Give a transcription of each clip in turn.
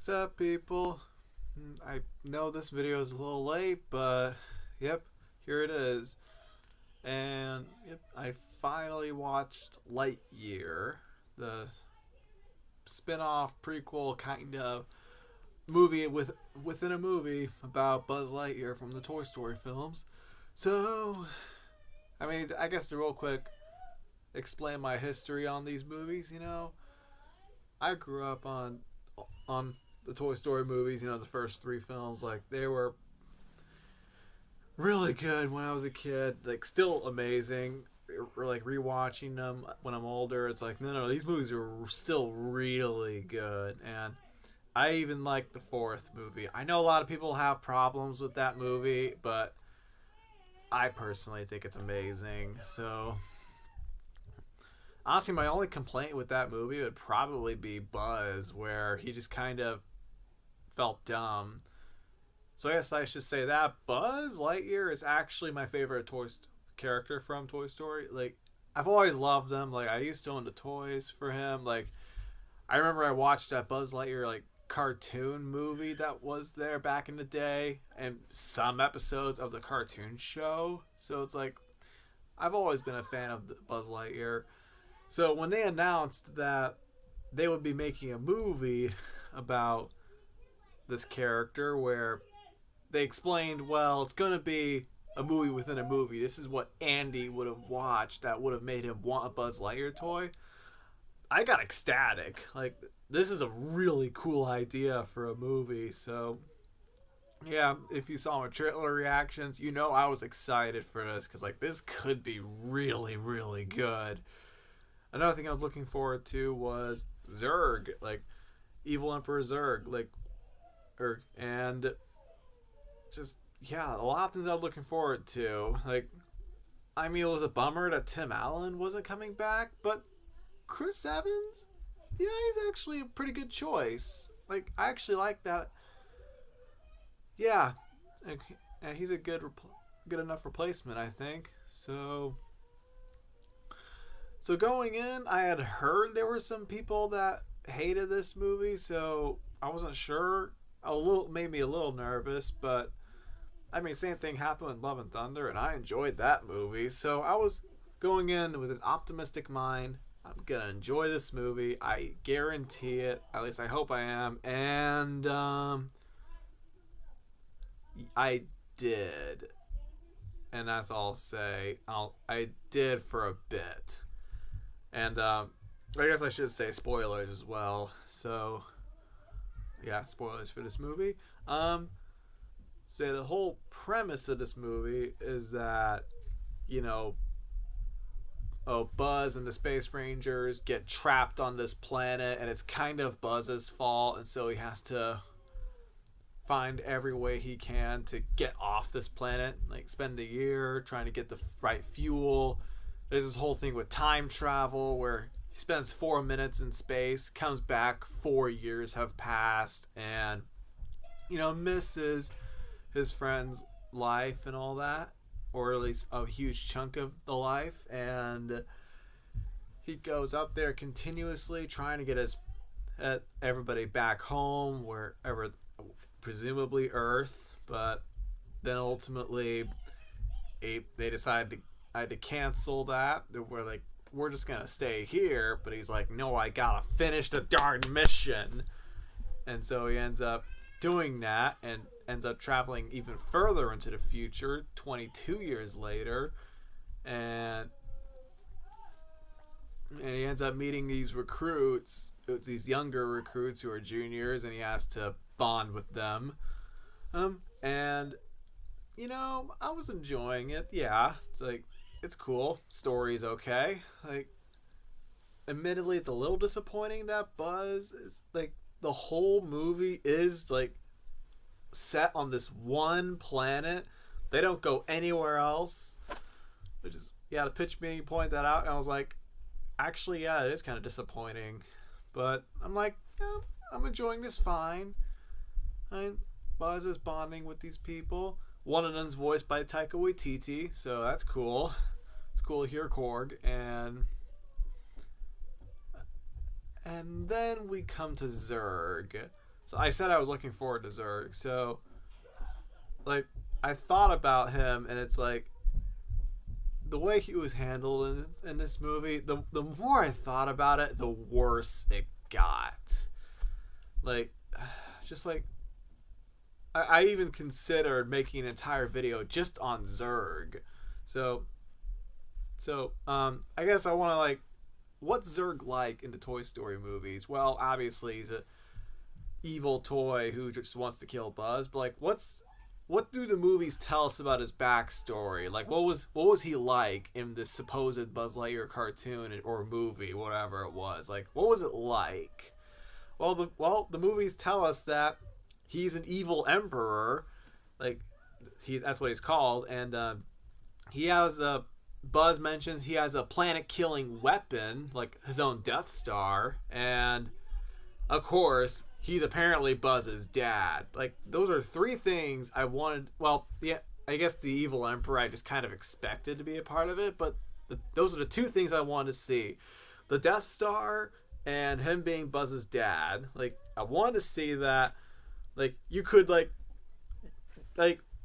What's up, people? I know this video is a little late, but yep, here it is. And yep, I finally watched Lightyear, the spin-off prequel kind of movie within a movie about Buzz Lightyear from the Toy Story films. So, I mean, I guess to real quick explain my history on these movies, I grew up on the Toy Story movies, the first three films. Like, they were really good when I was a kid, like, still amazing. Like, rewatching them when I'm older, it's like, no, these movies are still really good. And I even like the fourth movie. I know a lot of people have problems with that movie, but I personally think it's amazing. So honestly, my only complaint with that movie would probably be Buzz, where he just kind of felt dumb. So I guess I should say that Buzz Lightyear is actually my favorite character from Toy Story. Like, I've always loved him. Like, I used to own the toys for him. Like, I remember I watched that Buzz Lightyear cartoon movie that was there back in the day, and some episodes of the cartoon show. So it's like, I've always been a fan of Buzz Lightyear. So when they announced that they would be making a movie about this character, where they explained, well, it's going to be a movie within a movie. This is what Andy would have watched that would have made him want a Buzz Lightyear toy. I got ecstatic. Like, this is a really cool idea for a movie. So, yeah, if you saw my trailer reactions, I was excited for this, because, like, this could be really, really good. Another thing I was looking forward to was Zerg, like Evil Emperor Zerg, and just, yeah, a lot of things I was looking forward to. Like, I mean, it was a bummer that Tim Allen wasn't coming back, but Chris Evans, yeah, he's actually a pretty good choice. Like, I actually like that. Yeah, and he's a good enough replacement, I think. So going in, I had heard there were some people that hated this movie, so I wasn't sure. Made me a little nervous, but I mean, same thing happened with Love and Thunder, and I enjoyed that movie. So I was going in with an optimistic mind. I'm gonna enjoy this movie. I guarantee it. At least I hope I am. And I did, and that's all I'll say. I did for a bit. And I guess I should say spoilers as well. So, yeah, spoilers for this movie. So the whole premise of this movie is that, Buzz and the Space Rangers get trapped on this planet, and it's kind of Buzz's fault, and so he has to find every way he can to get off this planet. Like, spend a year trying to get the right fuel. There's this whole thing with time travel where he spends 4 minutes in space, comes back, 4 years have passed, and, misses his friend's life and all that, or at least a huge chunk of the life. And he goes up there continuously trying to get everybody back home, wherever, presumably Earth, but then ultimately they decide to cancel that. We're just gonna stay here, but he's like, no, I gotta finish the darn mission. And so he ends up doing that, and ends up traveling even further into the future, 22 years later, and he ends up meeting these recruits. It's these younger recruits who are juniors, and he has to bond with them. And I was enjoying it. Yeah, it's cool. Story's okay. Like, admittedly, it's a little disappointing that Buzz is, like, the whole movie is, like, set on this one planet. They don't go anywhere else. Which is, yeah, the pitch meeting pointed that out, and I was like, actually, yeah, it is kind of disappointing. But I'm like, yeah, I'm enjoying this fine. Buzz is bonding with these people. One of them's voiced by Taika Waititi, so that's cool. It's cool to hear Korg. And then we come to Zerg. So I said I was looking forward to Zerg. So like I thought about him, and it's like the way he was handled in this movie. The more I thought about it, the worse it got. Like, just like I even considered making an entire video just on Zerg. So I guess I want to like, what's Zerg like in the Toy Story movies? Well, obviously he's a evil toy who just wants to kill Buzz, but like what do the movies tell us about his backstory? Like what was he like in this supposed Buzz Lightyear cartoon or movie, whatever it was? Like what was it like? Well, the movies tell us that he's an evil emperor, like that's what he's called, and he has a Buzz mentions he has a planet-killing weapon, like his own Death Star, and of course he's apparently Buzz's dad. Like those are three things I wanted. Well, yeah, I guess the evil emperor I just kind of expected to be a part of it, but those are the two things I wanted to see: the Death Star and him being Buzz's dad. Like I wanted to see that. Like you could like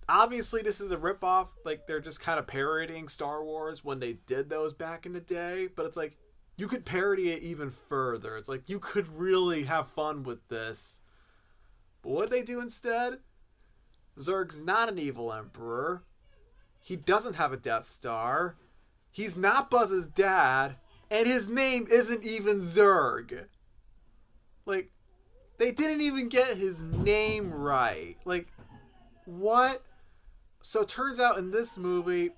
obviously this is a ripoff. Like they're just kind of parodying Star Wars when they did those back in the day, but it's like you could parody it even further. It's like you could really have fun with this. But what they do instead? Zerg's not an evil emperor. He doesn't have a Death Star. He's not Buzz's dad, and his name isn't even Zerg. Like they didn't even get his name right. Like what? So it turns out in this movie,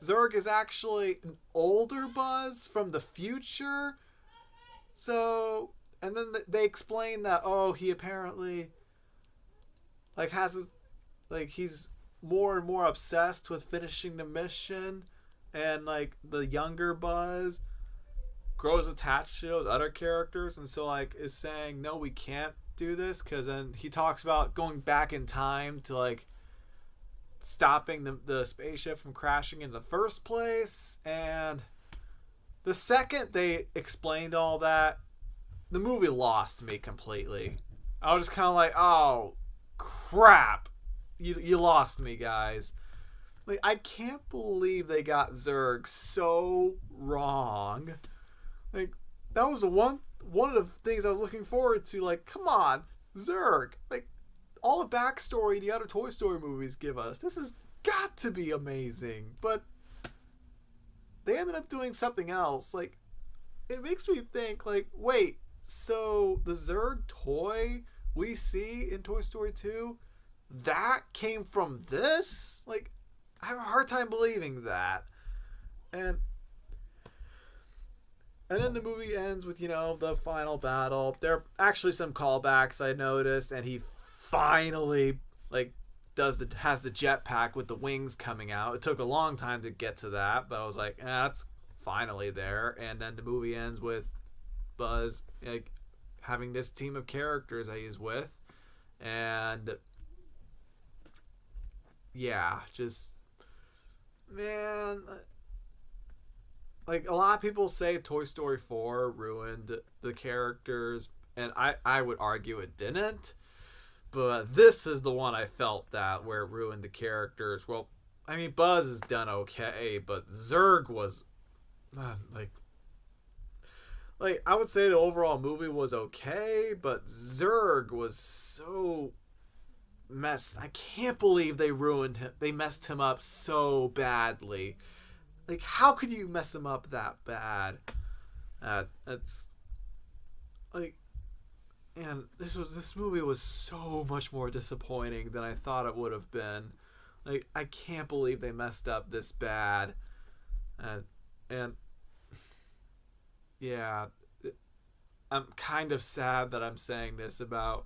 Zerg is actually an older Buzz from the future. So, and then they explain that, oh, he apparently like has his, like he's more and more obsessed with finishing the mission, and like the younger Buzz grows attached to those other characters, and so like is saying, no, we can't do this, because then he talks about going back in time to like stopping the spaceship from crashing in the first place. And the second they explained all that, the movie lost me completely. I was just kind of like, oh crap, you lost me, guys. Like I can't believe they got Zerg so wrong. Like that was the one of the things I was looking forward to. Like, come on, Zerg. Like all the backstory the other Toy Story movies give us, this has got to be amazing. But they ended up doing something else. Like it makes me think, like, wait, so the Zerg toy we see in Toy Story 2, that came from this? Like I have a hard time believing that. And then the movie ends with, the final battle. There are actually some callbacks I noticed, and he finally has the jetpack with the wings coming out. It took a long time to get to that, but I was like, that's finally there. And then the movie ends with Buzz having this team of characters that he's with, and yeah, just, man, like a lot of people say Toy Story 4 ruined the characters, and I would argue it didn't. But this is the one I felt that where it ruined the characters. Well, I mean, Buzz is done okay, but Zerg was like I would say the overall movie was okay, but Zerg was so messed. I can't believe they ruined him. They messed him up so badly. Like, how could you mess him up that bad? That's like, and this movie was so much more disappointing than I thought it would have been. Like, I can't believe they messed up this bad. And yeah, I'm kind of sad that I'm saying this about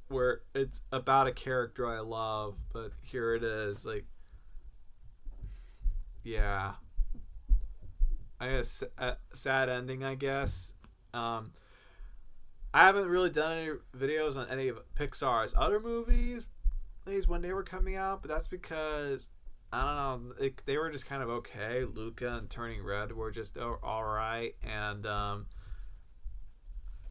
where it's about a character I love, but here it is. Like, yeah, I guess a sad ending, I guess. I haven't really done any videos on any of Pixar's other movies when they were coming out, but that's because I don't know, they were just kind of okay. Luca and Turning Red were just all right, and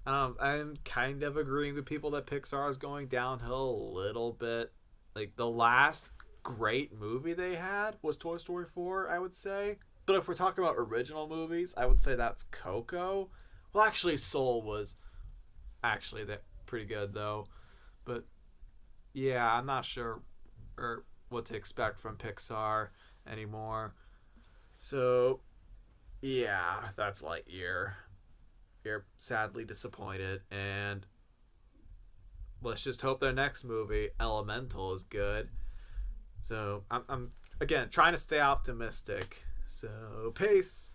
I'm kind of agreeing with people that Pixar is going downhill a little bit. Like the last great movie they had was Toy Story 4, I would say. But if we're talking about original movies, I would say that's Coco. Well, actually, Soul was actually that pretty good though. But yeah, I'm not sure or what to expect from Pixar anymore. So yeah, that's Lightyear. You're sadly disappointed, and let's just hope their next movie, Elemental, is good. So I'm again trying to stay optimistic. So peace.